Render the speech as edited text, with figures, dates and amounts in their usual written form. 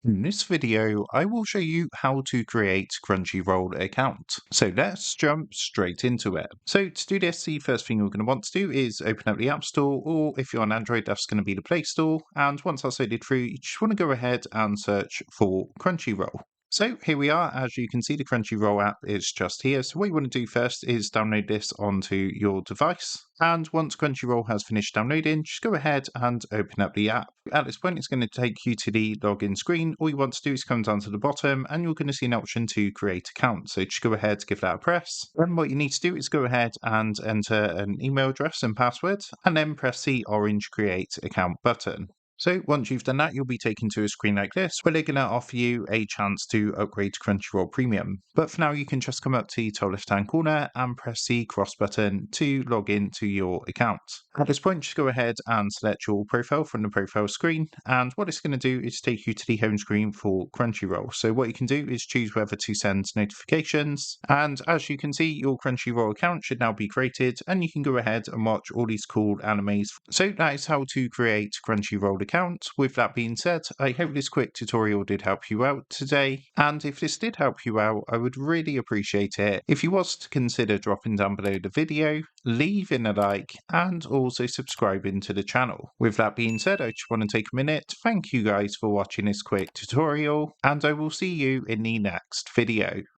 In this video, I will show you how to create Crunchyroll account. So let's jump straight into it. So to do this, the first thing you're going to want to do is open up the App Store, or if you're on Android, that's going to be the Play Store. And once that's loaded through, you just want to go ahead and search for Crunchyroll. So here we are. As you can see, the Crunchyroll app is just here. So what you want to do first is download this onto your device. And once Crunchyroll has finished downloading, just go ahead and open up the app. At this point, it's going to take you to the login screen. All you want to do is come down to the bottom and you're going to see an option to create account. So just go ahead, give that a press. Then what you need to do is go ahead and enter an email address and password, and then press the orange create account button. So once you've done that, you'll be taken to a screen like this where they're going to offer you a chance to upgrade to Crunchyroll Premium. But for now, you can just come up to the top left-hand corner and press the cross button to log into your account. At this point, just go ahead and select your profile from the profile screen. And what it's going to do is take you to the home screen for Crunchyroll. So what you can do is choose whether to send notifications. And as you can see, your Crunchyroll account should now be created and you can go ahead and watch all these cool animes. So that is how to create Crunchyroll account. With that being said, I hope this quick tutorial did help you out today, and if this did help you out, I would really appreciate it if you was to consider dropping down below the video, leaving a like, and also subscribing to the channel. With that being said, I just want to take a minute to thank you guys for watching this quick tutorial, and I will see you in the next video.